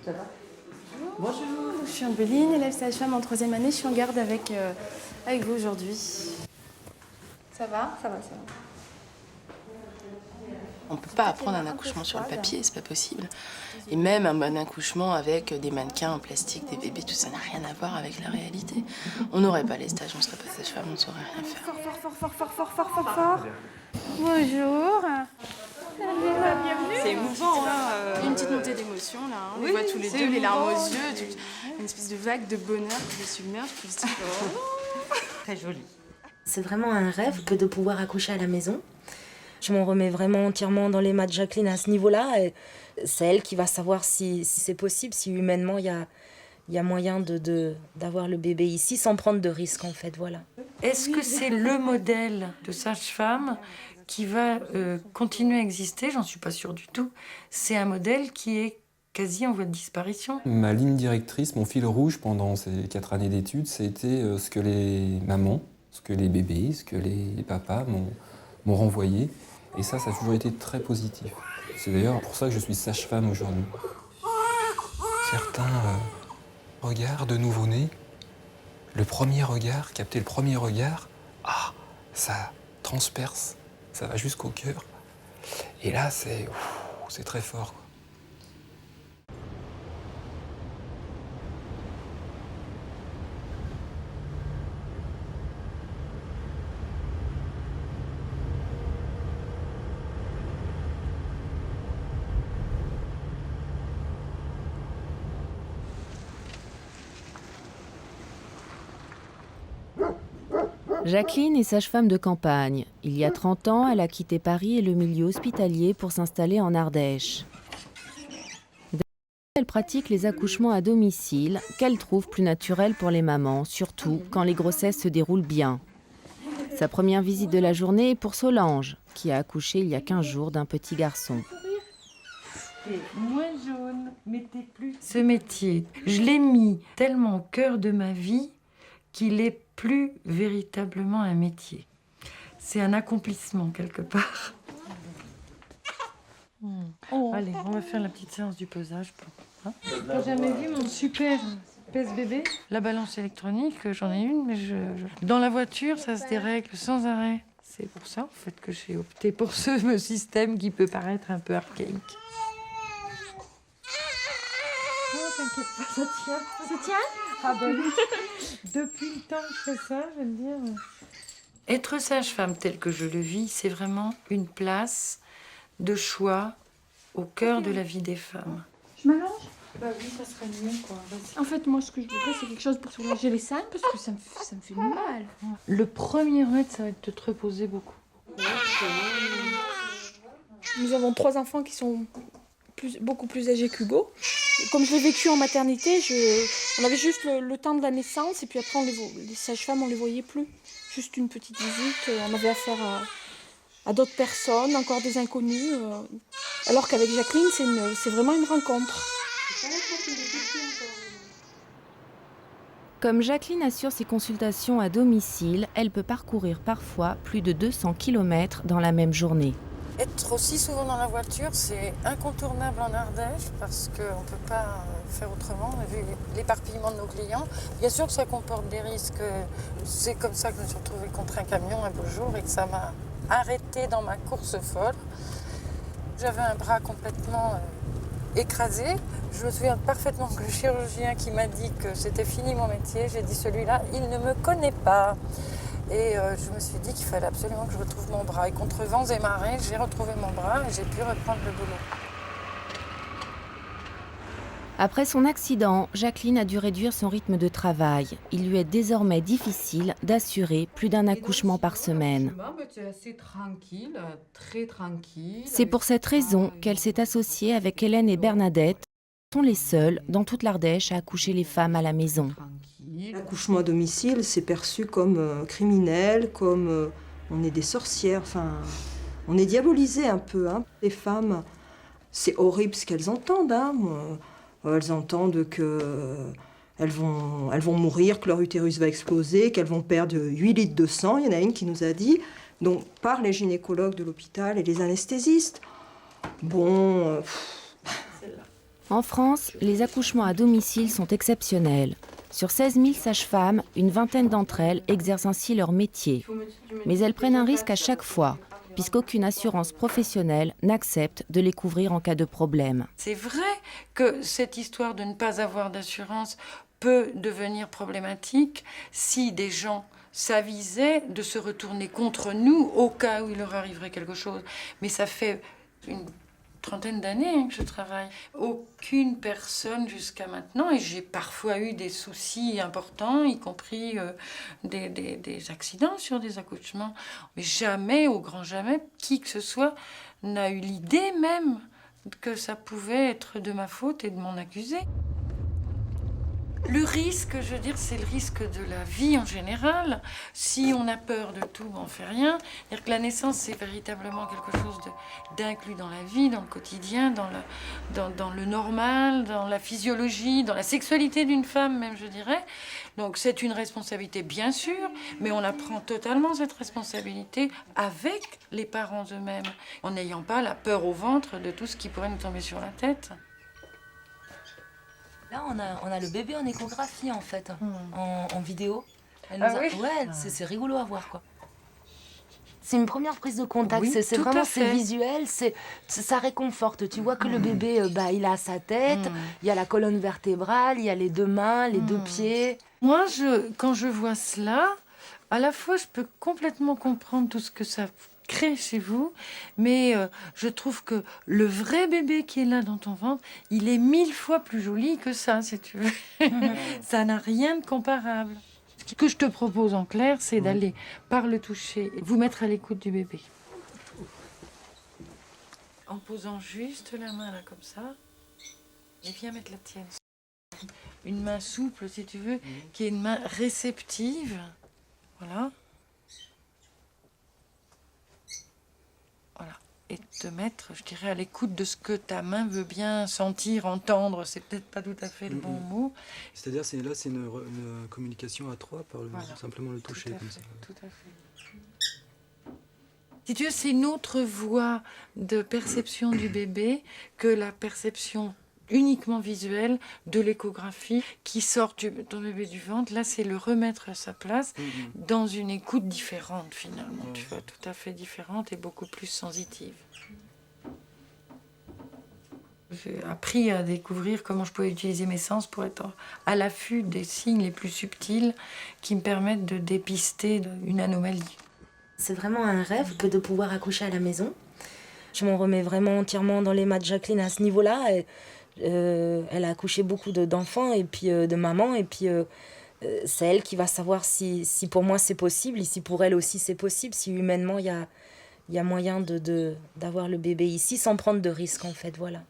Ça va? Bonjour. Je suis Ambeline, élève sage-femme en 3e année. Je suis en garde avec vous aujourd'hui. Ça va? Ça va, ça va. On ne peut pas apprendre un accouchement sur le papier, c'est pas possible. Et même un accouchement avec des mannequins en plastique, des bébés, tout ça n'a rien à voir avec la réalité. On n'aurait pas les stages, on ne serait pas sage-femme, on ne saurait rien faire. Fort. Bonjour. C'est émouvant, hein. Il y a une petite montée d'émotion là. Hein. On les voit tous les deux, les larmes aux yeux, une espèce de vague de bonheur qui les submerge. Puis se dit, oh. Très joli. C'est vraiment un rêve que de pouvoir accoucher à la maison. Je m'en remets vraiment entièrement dans les mains de Jacqueline à ce niveau-là. Et c'est elle qui va savoir si c'est possible, si humainement il y a moyen d'avoir le bébé ici sans prendre de risques en fait, voilà. Est-ce que c'est le modèle de sage-femme qui va continuer à exister? J'en suis pas sûre du tout. C'est un modèle qui est quasi en voie de disparition. Ma ligne directrice, mon fil rouge pendant ces 4 années d'études, c'était ce que les mamans, ce que les bébés, ce que les papas m'ont renvoyé. Et ça a toujours été très positif. C'est d'ailleurs pour ça que je suis sage-femme aujourd'hui. Certains regards de nouveau-né, le premier regard, capter le premier regard, ça transperce, ça va jusqu'au cœur. Et là, c'est très fort, quoi. Jacqueline est sage-femme de campagne. Il y a 30 ans, elle a quitté Paris et le milieu hospitalier pour s'installer en Ardèche. Elle pratique les accouchements à domicile, qu'elle trouve plus naturels pour les mamans, surtout quand les grossesses se déroulent bien. Sa première visite de la journée est pour Solange, qui a accouché il y a 15 jours d'un petit garçon. Moins jaune, mettez plus. Ce métier, je l'ai mis tellement au cœur de ma vie qu'il est plus véritablement un métier. C'est un accomplissement quelque part. Allez, on va faire la petite séance du pesage. T'as jamais vu mon super pèse-bébé? La balance électronique, j'en ai une, mais dans la voiture, ça se dérègle sans arrêt. C'est pour ça, en fait, que j'ai opté pour ce système qui peut paraître un peu archaïque. Oh, t'inquiète pas, ça tient. Ça tient? Ah ben oui. Depuis le temps que je fais ça, je veux dire. Être sage-femme tel que je le vis, c'est vraiment une place de choix au cœur de la vie des femmes. Je m'allonge? Bah oui, ça serait mieux, quoi. En fait, moi, ce que je voudrais, c'est quelque chose pour soulager les seins, parce que ça me fait mal. Le premier remède, ça va être de te reposer beaucoup. Nous avons 3 enfants qui sont beaucoup plus âgés qu'Hugo. Comme je l'ai vécu en maternité, on avait juste le temps de la naissance, et puis après, les sages-femmes, on les voyait plus. Juste une petite visite, on avait affaire à d'autres personnes, encore des inconnus. Alors qu'avec Jacqueline, c'est vraiment une rencontre. Comme Jacqueline assure ses consultations à domicile, elle peut parcourir parfois plus de 200 km dans la même journée. Être aussi souvent dans la voiture, c'est incontournable en Ardèche parce qu'on ne peut pas faire autrement, vu l'éparpillement de nos clients. Bien sûr que ça comporte des risques. C'est comme ça que je me suis retrouvée contre un camion un beau jour et que ça m'a arrêtée dans ma course folle. J'avais un bras complètement écrasé. Je me souviens parfaitement que le chirurgien qui m'a dit que c'était fini mon métier, j'ai dit celui-là, il ne me connaît pas. Et je me suis dit qu'il fallait absolument que je retrouve mon bras. Et contre vents et marées, j'ai retrouvé mon bras et j'ai pu reprendre le boulot. Après son accident, Jacqueline a dû réduire son rythme de travail. Il lui est désormais difficile d'assurer plus d'un accouchement par semaine. C'est assez tranquille, très tranquille. C'est pour cette raison qu'elle s'est associée avec Hélène et Bernadette. Ils sont les seuls dans toute l'Ardèche à accoucher les femmes à la maison. L'accouchement à domicile, c'est perçu comme criminel, comme on est des sorcières, enfin, on est diabolisé un peu. Hein. Les femmes, c'est horrible ce qu'elles entendent. Hein. Elles entendent qu'elles vont mourir, que leur utérus va exploser, qu'elles vont perdre 8 litres de sang. Il y en a une qui nous a dit, donc par les gynécologues de l'hôpital et les anesthésistes. Bon... En France, les accouchements à domicile sont exceptionnels. Sur 16 000 sages-femmes, une vingtaine d'entre elles exercent ainsi leur métier. Mais elles prennent un risque à chaque fois, puisqu'aucune assurance professionnelle n'accepte de les couvrir en cas de problème. C'est vrai que cette histoire de ne pas avoir d'assurance peut devenir problématique si des gens s'avisaient de se retourner contre nous au cas où il leur arriverait quelque chose. Mais ça fait une trentaine d'années que je travaille. Aucune personne jusqu'à maintenant, et j'ai parfois eu des soucis importants, y compris des accidents sur des accouchements, mais jamais, au grand jamais, qui que ce soit n'a eu l'idée même que ça pouvait être de ma faute et de m'en accuser. Le risque, je veux dire, c'est le risque de la vie en général. Si on a peur de tout, on ne fait rien. C'est-à-dire que la naissance, c'est véritablement quelque chose d'inclus dans la vie, dans le quotidien, dans le normal, dans la physiologie, dans la sexualité d'une femme même, je dirais. Donc c'est une responsabilité, bien sûr, mais on apprend totalement cette responsabilité avec les parents eux-mêmes, en n'ayant pas la peur au ventre de tout ce qui pourrait nous tomber sur la tête. Là, on a le bébé en échographie, en fait, en vidéo. Oui. Ouais, c'est rigolo à voir, quoi. C'est une première prise de contact, Oui, c'est vraiment c'est visuel, ça réconforte. Tu vois que le bébé, il a sa tête, il y a la colonne vertébrale, il y a les deux mains, les deux pieds. Moi, quand je vois cela, à la fois, je peux complètement comprendre tout ce que ça crée chez vous, mais je trouve que le vrai bébé qui est là dans ton ventre, il est 1000 fois plus joli que ça, si tu veux. Ça n'a rien de comparable. Ce que je te propose en clair, c'est d'aller par le toucher et vous mettre à l'écoute du bébé. En posant juste la main là comme ça, et viens mettre la tienne. Une main souple, si tu veux, qui est une main réceptive. Voilà. Voilà. Et te mettre, je dirais, à l'écoute de ce que ta main veut bien sentir, entendre. C'est peut-être pas tout à fait le bon mot. C'est-à-dire, c'est une communication à trois par simplement le toucher. Tout à comme fait, ça. tout à fait. Si tu veux, c'est une autre voie de perception du bébé que la perception uniquement visuelle de l'échographie qui sort ton bébé du ventre. Là, c'est le remettre à sa place dans une écoute différente, finalement. Tu vois, tout à fait différente et beaucoup plus sensitive. J'ai appris à découvrir comment je pouvais utiliser mes sens pour être à l'affût des signes les plus subtils qui me permettent de dépister une anomalie. C'est vraiment un rêve que de pouvoir accoucher à la maison. Je m'en remets vraiment entièrement dans les mains de Jacqueline à ce niveau-là. Elle a accouché beaucoup d'enfants et puis de mamans. Et puis c'est elle qui va savoir si pour moi c'est possible, et si pour elle aussi c'est possible, si humainement il y a moyen d'avoir le bébé ici sans prendre de risques, en fait, voilà.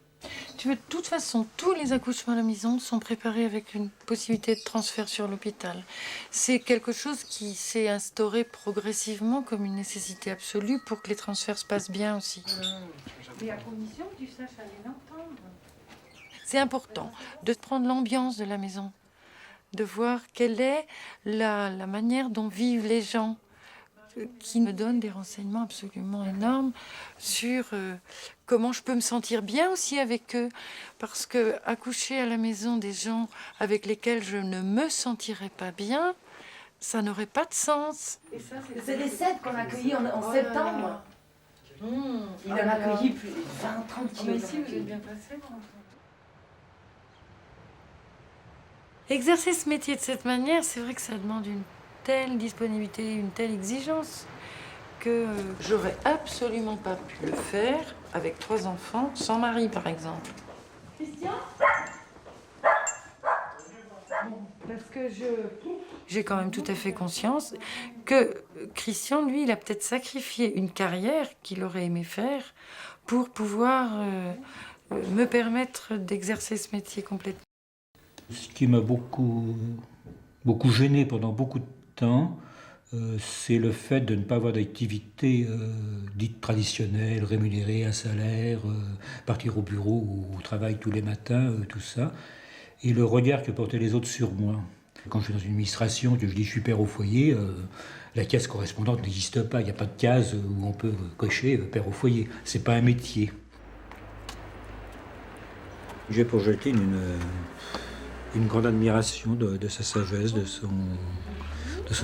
Tu veux, de toute façon, tous les accouchements à la maison sont préparés avec une possibilité de transfert sur l'hôpital. C'est quelque chose qui s'est instauré progressivement comme une nécessité absolue pour que les transferts se passent bien aussi. Mais à condition que tu saches aller l'entendre. C'est important de prendre l'ambiance de la maison, de voir quelle est la manière dont vivent les gens, qui me donnent des renseignements absolument énormes sur comment je peux me sentir bien aussi avec eux. Parce que accoucher à la maison des gens avec lesquels je ne me sentirais pas bien, ça n'aurait pas de sens. C'est les 7 qu'on a accueillis en septembre. Il en a accueilli plus de 20-30 kilos. Ici, vous êtes bien placés. Exercer ce métier de cette manière, c'est vrai que ça demande une telle disponibilité, une telle exigence que j'aurais absolument pas pu le faire avec 3 enfants, sans mari par exemple. Christian ? Parce que j'ai quand même tout à fait conscience que Christian, lui, il a peut-être sacrifié une carrière qu'il aurait aimé faire pour pouvoir me permettre d'exercer ce métier complètement. Ce qui m'a beaucoup gêné pendant beaucoup de temps, c'est le fait de ne pas avoir d'activité dite traditionnelle, rémunérée, un salaire, partir au bureau ou au travail tous les matins, tout ça, et le regard que portaient les autres sur moi. Quand je suis dans une administration, que je dis je suis père au foyer, la case correspondante n'existe pas, il n'y a pas de case où on peut cocher père au foyer, c'est pas un métier. J'ai pour Joltine une grande admiration de sa sagesse, de son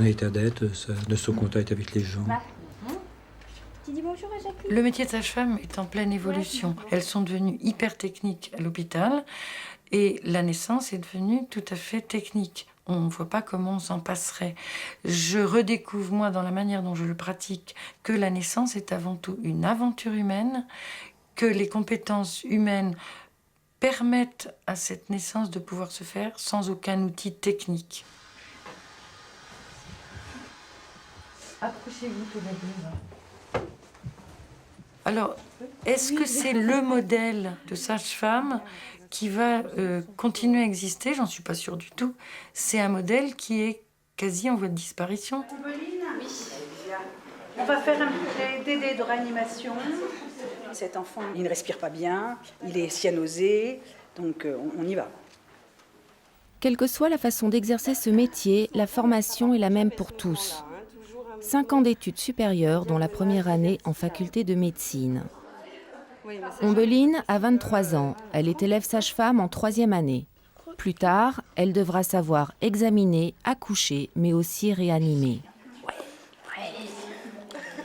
état d'être, de son contact avec les gens. Le métier de sage-femme est en pleine évolution. Elles sont devenues hyper techniques à l'hôpital et la naissance est devenue tout à fait technique. On ne voit pas comment on s'en passerait. Je redécouvre, moi, dans la manière dont je le pratique, que la naissance est avant tout une aventure humaine, que les compétences humaines permettent à cette naissance de pouvoir se faire sans aucun outil technique. Approchez-vous tous les deux. Alors, est-ce que c'est le modèle de sage-femme qui va continuer à exister? J'en suis pas sûre du tout. C'est un modèle qui est quasi en voie de disparition. Oui. On va faire un DD de réanimation. Cet enfant, il ne respire pas bien, il est cyanosé, donc on y va. Quelle que soit la façon d'exercer ce métier, la formation est la même pour tous. 5 ans d'études supérieures, dont la première année en faculté de médecine. Ombeline a 23 ans. Elle est élève sage-femme en 3e année. Plus tard, elle devra savoir examiner, accoucher, mais aussi réanimer.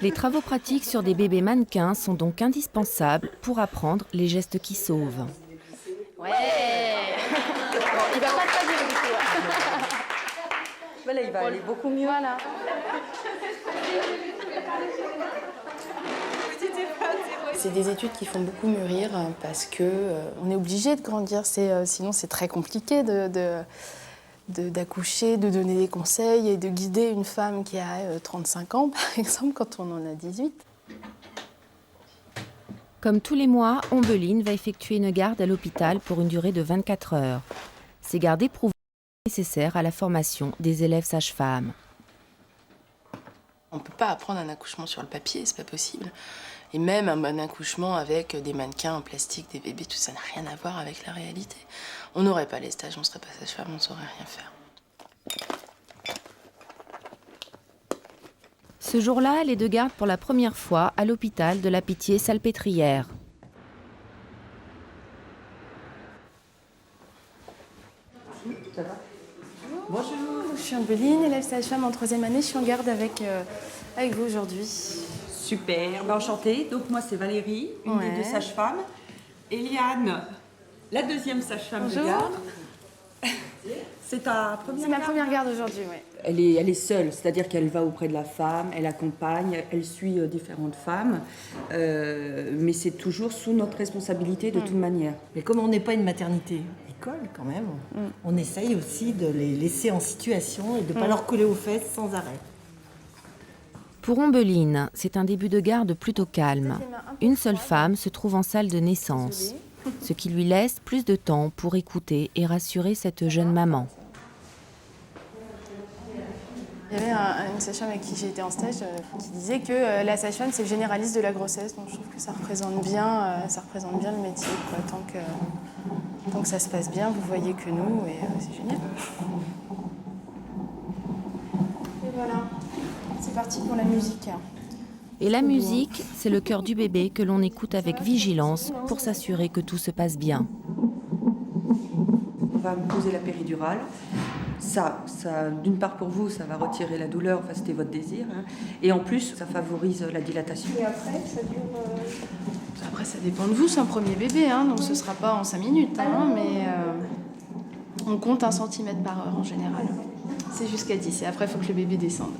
Les travaux pratiques sur des bébés mannequins sont donc indispensables pour apprendre les gestes qui sauvent. Ouais. Bon, il va pas très bien du tout. Là, il va aller beaucoup mieux. Voilà. C'est des études qui font beaucoup mûrir parce que on est obligé de grandir. Sinon, c'est très compliqué d'accoucher, de donner des conseils et de guider une femme qui a 35 ans, par exemple, quand on en a 18. Comme tous les mois, Ombeline va effectuer une garde à l'hôpital pour une durée de 24 heures. Ces gardes éprouvées sont nécessaires à la formation des élèves sages-femmes. On ne peut pas apprendre un accouchement sur le papier, c'est pas possible. Et même un accouchement avec des mannequins en plastique, des bébés, tout ça n'a rien à voir avec la réalité. On n'aurait pas les stages, on ne serait pas sage-femme, on ne saurait rien faire. Ce jour-là, elle est de garde pour la première fois à l'hôpital de la Pitié-Salpêtrière. Ça va ? Bonjour, je suis Ombeline, élève sage-femme en 3e année. Je suis en garde avec vous aujourd'hui. Super, enchantée. Donc moi c'est Valérie, une des 2 sages-femmes. Eliane, la 2e sage-femme de garde. C'est ta première garde ? C'est ma première garde aujourd'hui, oui. Elle est seule, c'est-à-dire qu'elle va auprès de la femme, elle accompagne, elle suit différentes femmes, mais c'est toujours sous notre responsabilité de toute manière. Mais comme on n'est pas une maternité école quand même, on essaye aussi de les laisser en situation et de ne pas leur coller aux fesses sans arrêt. Pour Ombeline, c'est un début de garde plutôt calme. Une seule femme se trouve en salle de naissance, ce qui lui laisse plus de temps pour écouter et rassurer cette jeune maman. Il y avait une sage-femme avec qui j'ai été en stage qui disait que la sage-femme, c'est le généraliste de la grossesse. Donc je trouve que ça représente bien le métier, quoi. Tant que ça se passe bien, vous voyez que nous, et c'est génial. Et voilà, c'est parti pour la musique. Et la musique, c'est le cœur du bébé que l'on écoute avec vigilance pour s'assurer que tout se passe bien. On va me poser la péridurale. Ça, d'une part pour vous, ça va retirer la douleur, enfin c'était votre désir, hein. Et en plus, ça favorise la dilatation. Et après, ça dure... Après, ça dépend de vous, c'est un premier bébé, hein, donc ce ne sera pas en 5 minutes, hein, mais on compte 1 cm par heure en général. C'est jusqu'à 10, et après, il faut que le bébé descende.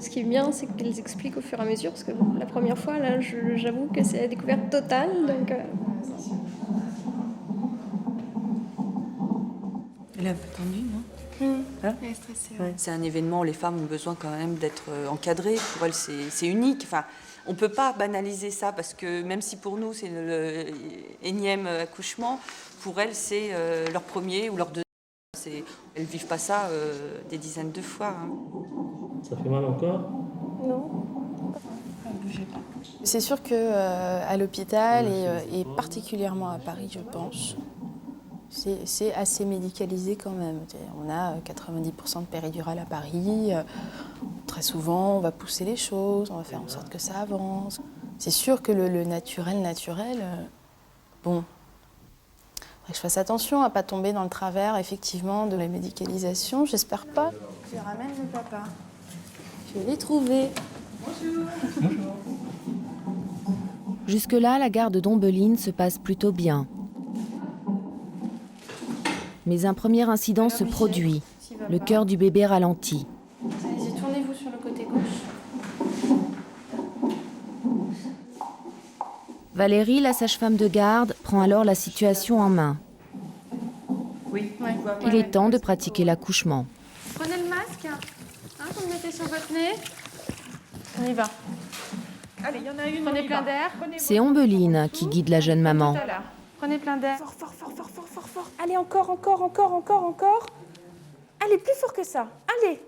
Ce qui est bien, c'est qu'elles expliquent au fur et à mesure, parce que la première fois, là, j'avoue que c'est la découverte totale, donc... Elle est un peu tendue, non ? Elle est stressée. Ouais. C'est un événement où les femmes ont besoin quand même d'être encadrées. Pour elles, c'est unique. Enfin, on ne peut pas banaliser ça parce que même si pour nous, c'est le énième accouchement, pour elles, c'est leur premier ou leur deuxième. Elles ne vivent pas ça des dizaines de fois. Hein. Ça fait mal encore ? Non. C'est sûr qu'à l'hôpital et particulièrement à Paris, je pense, c'est assez médicalisé quand même. On a 90% de péridurale à Paris. Très souvent, on va pousser les choses, on va faire en sorte que ça avance. C'est sûr que le naturel, bon, Que je fasse attention à ne pas tomber dans le travers, effectivement, de la médicalisation. J'espère pas. Je ramène le papa. Je l'ai trouvé. Bonjour. Jusque-là, la garde d'Ombeline se passe plutôt bien. Mais un premier incident se produit. Le cœur du bébé ralentit. Allez-y, tournez-vous sur le côté gauche. Valérie, la sage-femme de garde, prend alors la situation en main. Oui. Il est temps de pratiquer l'accouchement. Prenez le masque, vous le mettez sur votre nez. On y va. Allez, il y en a une. Prenez plein d'air. C'est Ombeline qui guide la jeune maman. Tout à l'heure. Prenez plein d'air. Fort, fort, fort, fort, fort, fort, fort. Allez, encore. Allez, plus fort que ça. Allez.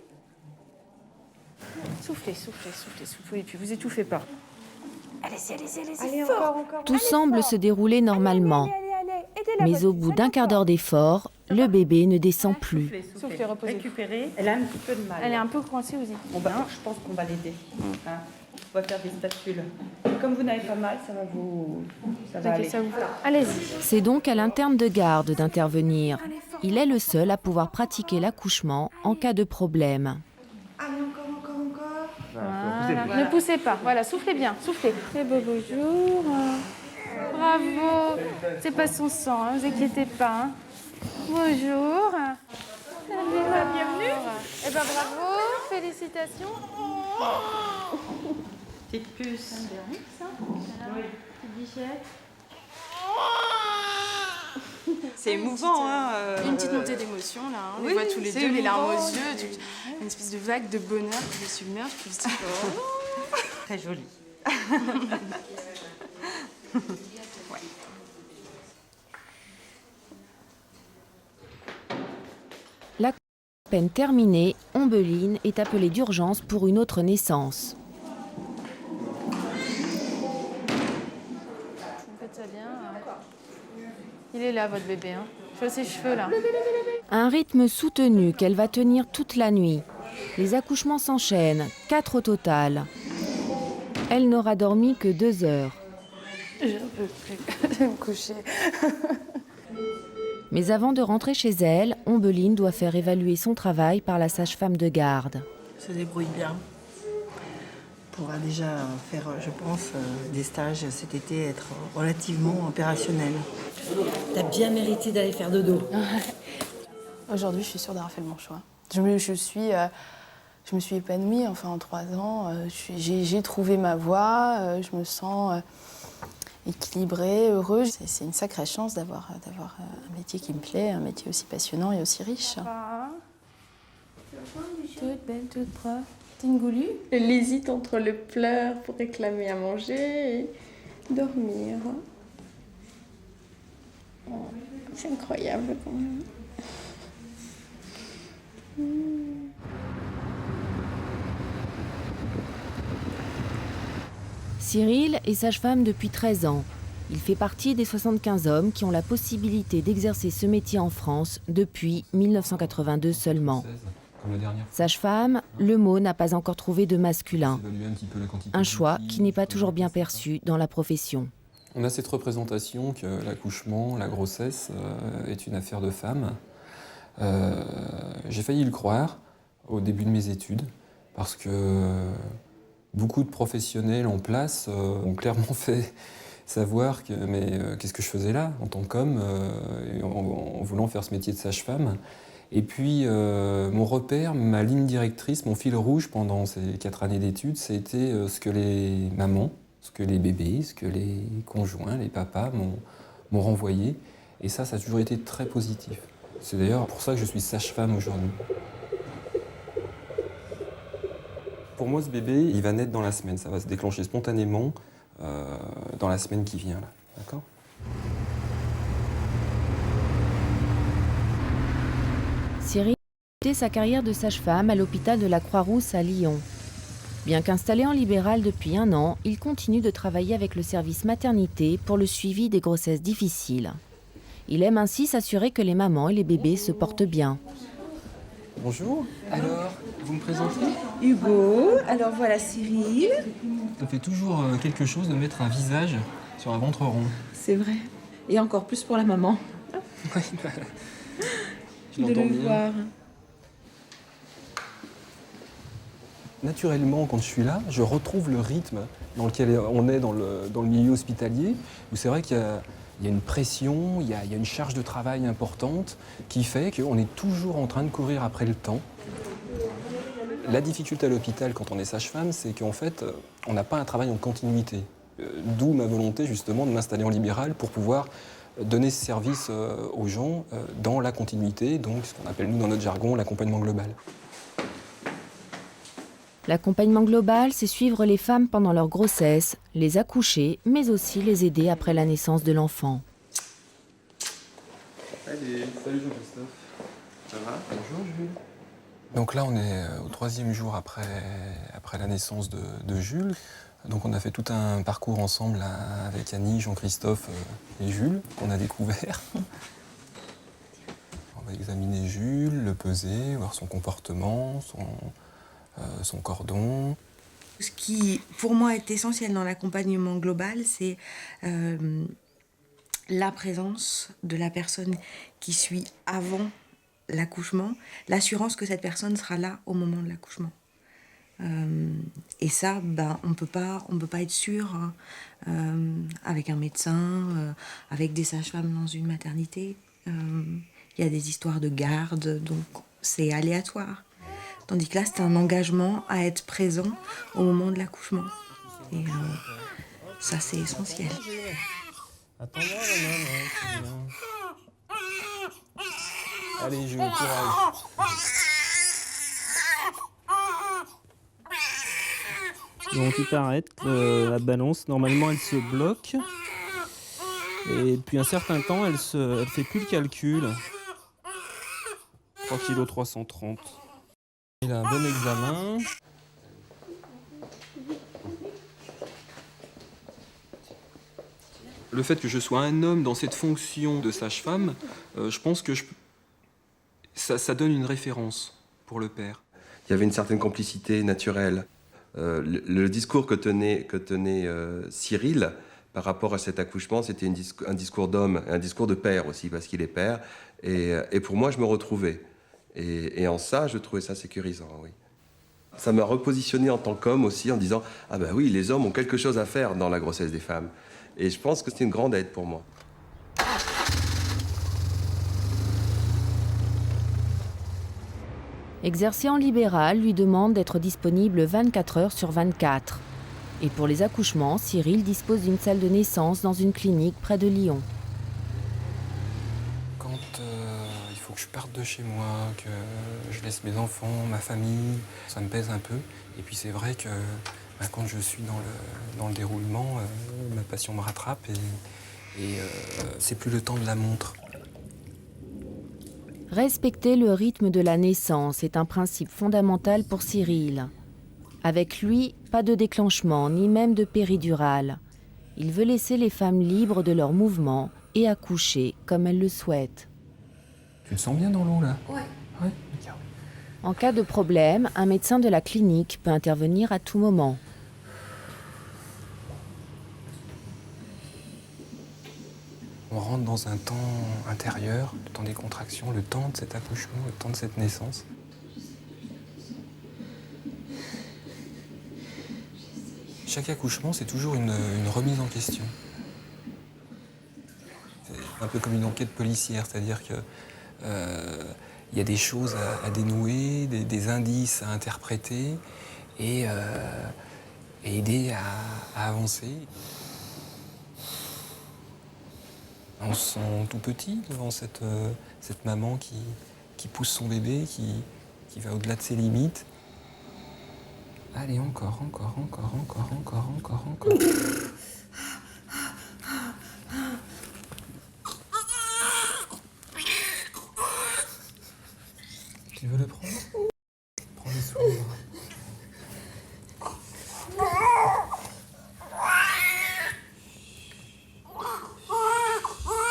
Soufflez. Et puis vous étouffez pas. Allez, fort. Encore. Tout semble se dérouler normalement. Allez. Aidez-la, Mais votre au fille. bout d'un quart d'heure d'effort, le bébé ne descend plus. Soufflez, reposez. Récupérez. Elle a un petit peu de mal. Elle est un peu coincée aussi. Bon, je pense qu'on va l'aider. Hein. On va faire des statules. Comme vous n'avez pas mal, ça va aller. Allez-y. C'est donc à l'interne de garde d'intervenir. Il est le seul à pouvoir pratiquer l'accouchement en cas de problème. Allez, encore. Voilà. Ne poussez pas. Voilà, soufflez bien, soufflez. Et bonjour. Bravo. C'est pas son sang, vous inquiétez pas. Bonjour. Bienvenue. Eh ben bravo, félicitations. Petite puce. Petite bichette. C'est émouvant, hein. Une petite montée d'émotion, là. On Oui, les voit tous les c'est deux, les larmes aux émouvant. yeux. Une espèce de vague de bonheur qui les submerge. Puis se dit, Très joli. La peine terminée, Ombeline est appelée d'urgence pour une autre naissance. Faites ça bien. Il est là, votre bébé. Je vois ses cheveux, là. Un rythme soutenu qu'elle va tenir toute la nuit. Les accouchements s'enchaînent, 4 au total. Elle n'aura dormi que 2 heures. je ne peux plus. Je vais me coucher. Mais avant de rentrer chez elle, Ombeline doit faire évaluer son travail par la sage-femme de garde. Se débrouille bien. Pourra déjà faire, je pense, des stages cet été, être relativement opérationnel. T'as bien mérité d'aller faire dodo. Aujourd'hui, je suis sûre d'avoir fait le bon choix. Je me suis épanouie, enfin, en 3 ans. J'ai trouvé ma voie, je me sens équilibrée, heureuse. C'est une sacrée chance d'avoir un métier qui me plaît, un métier aussi passionnant et aussi riche. Toute belle, toute propre. T'es une goulue? Elle hésite entre le pleur pour réclamer à manger et dormir. Oh, c'est incroyable quand même. Cyril est sage-femme depuis 13 ans. Il fait partie des 75 hommes qui ont la possibilité d'exercer ce métier en France depuis 1982 seulement. Sage-femme, le mot n'a pas encore trouvé de masculin. Un choix qui n'est pas toujours bien perçu dans la profession. On a cette représentation que l'accouchement, la grossesse est une affaire de femmes. J'ai failli le croire au début de mes études parce que beaucoup de professionnels en place ont clairement fait savoir que qu'est-ce que je faisais là en tant qu'homme en voulant faire ce métier de sage-femme. Et puis mon repère, ma ligne directrice, mon fil rouge pendant ces 4 années d'études, c'était ce que les mamans, ce que les bébés, ce que les conjoints, les papas m'ont renvoyé. Et ça a toujours été très positif. C'est d'ailleurs pour ça que je suis sage-femme aujourd'hui. Pour moi, ce bébé, il va naître dans la semaine. Ça va se déclencher spontanément dans la semaine qui vient, là. D'accord ? Cyril a commencé sa carrière de sage-femme à l'hôpital de la Croix-Rousse à Lyon. Bien qu'installé en libéral depuis 1 an, il continue de travailler avec le service maternité pour le suivi des grossesses difficiles. Il aime ainsi s'assurer que les mamans et les bébés se portent bien. Bonjour. Alors, vous me présentez ? Hugo, alors voilà Cyril. Ça fait toujours quelque chose de mettre un visage sur un ventre rond. C'est vrai. Et encore plus pour la maman. Je l'entends le bien. voir. Naturellement, quand je suis là, je retrouve le rythme dans lequel on est dans le milieu hospitalier, où c'est vrai qu'il y a une pression, il y a une charge de travail importante qui fait qu'on est toujours en train de courir après le temps. La difficulté à l'hôpital quand on est sage-femme, c'est qu'en fait, on n'a pas un travail en continuité. D'où ma volonté justement de m'installer en libéral pour pouvoir donner ce service aux gens dans la continuité, donc ce qu'on appelle nous dans notre jargon l'accompagnement global. L'accompagnement global, c'est suivre les femmes pendant leur grossesse, les accoucher, mais aussi les aider après la naissance de l'enfant. Salut Jean-Christophe. Ça va? Bonjour Jules. Donc là, on est au 3e jour après la naissance de Jules. Donc on a fait tout un parcours ensemble là, avec Annie, Jean-Christophe et Jules, qu'on a découvert. On va examiner Jules, le peser, voir son comportement, son cordon. Ce qui, pour moi, est essentiel dans l'accompagnement global, c'est la présence de la personne qui suit avant l'accouchement, l'assurance que cette personne sera là au moment de l'accouchement. Et ça, on peut pas être sûr avec un médecin, avec des sages-femmes dans une maternité. Il y a des histoires de garde, donc c'est aléatoire. Tandis que là, c'est un engagement à être présent au moment de l'accouchement. Et ça, c'est essentiel. Attends-moi, maman. Allez, Jules, courage. Donc tu t'arrêtes, la balance, normalement elle se bloque. Et depuis un certain temps, elle fait plus le calcul. 3,330 kg. Il a un bon examen. Le fait que je sois un homme dans cette fonction de sage-femme, je pense que ça donne une référence pour le père. Il y avait une certaine complicité naturelle. Le discours que tenait Cyril par rapport à cet accouchement, c'était un discours d'homme, un discours de père aussi, parce qu'il est père. Et pour moi, je me retrouvais. Et en ça, je trouvais ça sécurisant, oui. Ça m'a repositionné en tant qu'homme aussi, en disant « Ah ben oui, les hommes ont quelque chose à faire dans la grossesse des femmes. » Et je pense que c'est une grande aide pour moi. Exercer en libéral lui demande d'être disponible 24 heures sur 24. Et pour les accouchements, Cyril dispose d'une salle de naissance dans une clinique près de Lyon. Quand il faut que je parte de chez moi, que je laisse mes enfants, ma famille, ça me pèse un peu. Et puis c'est vrai que quand je suis dans le déroulement, ma passion me rattrape et c'est plus le temps de la montre. Respecter le rythme de la naissance est un principe fondamental pour Cyril. Avec lui, pas de déclenchement, ni même de péridurale. Il veut laisser les femmes libres de leurs mouvements et accoucher comme elles le souhaitent. Tu te sens bien dans l'eau, là? Ouais. Ouais. En cas de problème, un médecin de la clinique peut intervenir à tout moment. On rentre dans un temps intérieur, le temps des contractions, le temps de cet accouchement, le temps de cette naissance. Chaque accouchement, c'est toujours une remise en question. C'est un peu comme une enquête policière, c'est-à-dire que y a des choses à dénouer, des indices à interpréter et aider à avancer. On se sent tout petit devant cette maman qui pousse son bébé, qui va au-delà de ses limites. Allez, encore. Tu veux le prendre? Prends-le sous les bras.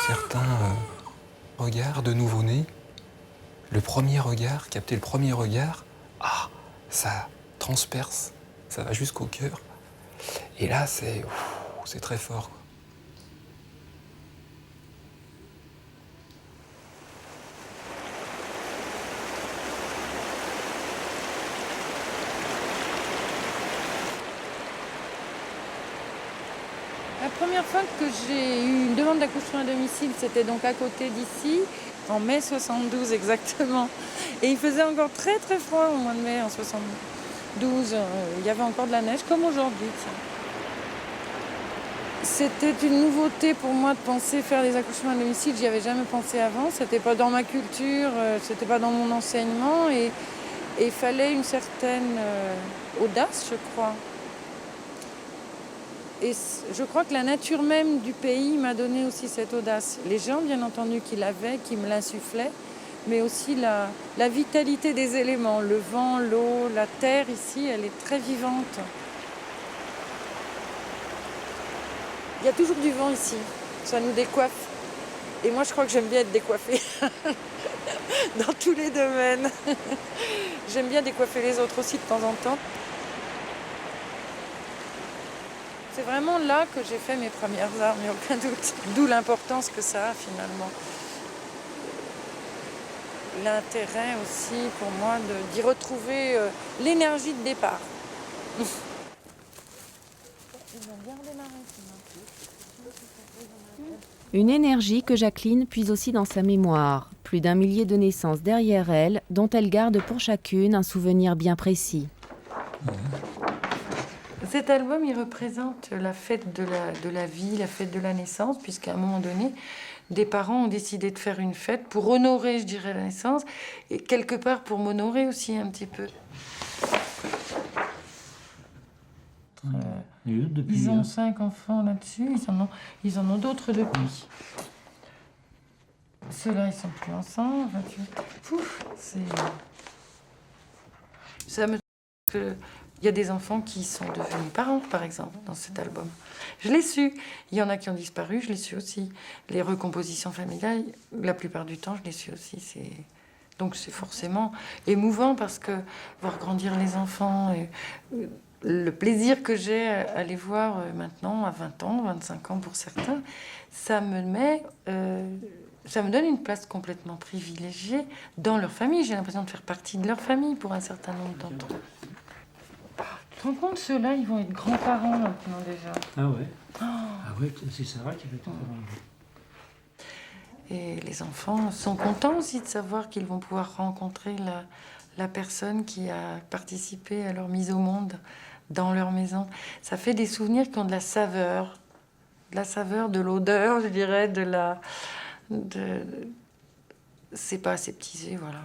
Certains regards de nouveau-né, le premier regard, capter le premier regard, ça transperce, ça va jusqu'au cœur. Et là, c'est très fort. La première fois que j'ai eu une demande d'accouchement à domicile, c'était donc à côté d'ici, en mai 72 exactement. Et il faisait encore très très froid au mois de mai en 72. Il y avait encore de la neige comme aujourd'hui. C'était une nouveauté pour moi de penser faire des accouchements à domicile. J'y avais jamais pensé avant. C'était pas dans ma culture, c'était pas dans mon enseignement. Et il fallait une certaine audace, je crois. Et je crois que la nature même du pays m'a donné aussi cette audace. Les gens, bien entendu, qui l'avaient, qui me l'insufflaient, mais aussi la vitalité des éléments. Le vent, l'eau, la terre ici, elle est très vivante. Il y a toujours du vent ici, ça nous décoiffe. Et moi, je crois que j'aime bien être décoiffée dans tous les domaines. J'aime bien décoiffer les autres aussi de temps en temps. C'est vraiment là que j'ai fait mes premières armes, il n'y a aucun doute. D'où l'importance que ça a finalement. L'intérêt aussi pour moi d'y retrouver l'énergie de départ. Une énergie que Jacqueline puise aussi dans sa mémoire. Plus d'1 millier de naissances derrière elle, dont elle garde pour chacune un souvenir bien précis. Cet album, il représente la fête de la vie, la fête de la naissance, puisqu'à un moment donné, des parents ont décidé de faire une fête pour honorer, je dirais, la naissance, et quelque part pour m'honorer aussi un petit peu. Ils ont 5 enfants là-dessus, ils en ont d'autres depuis. Ceux-là, ils sont plus ensemble. Pouf, ça me... Il y a des enfants qui sont devenus parents, par exemple, dans cet album. Je l'ai su. Il y en a qui ont disparu, je l'ai su aussi. Les recompositions familiales, la plupart du temps, je l'ai su aussi. Donc c'est forcément émouvant parce que voir grandir les enfants, et le plaisir que j'ai à les voir maintenant, à 20 ans, 25 ans pour certains, ça me donne une place complètement privilégiée dans leur famille. J'ai l'impression de faire partie de leur famille pour un certain nombre d'entre eux. Tu te rends compte, ceux-là, ils vont être grands-parents maintenant déjà. Ah ouais. Ah ouais, c'est Sarah qui va être Et les enfants sont contents aussi de savoir qu'ils vont pouvoir rencontrer la personne qui a participé à leur mise au monde dans leur maison. Ça fait des souvenirs qui ont de la saveur, de l'odeur, je dirais, c'est pas aseptisé, voilà.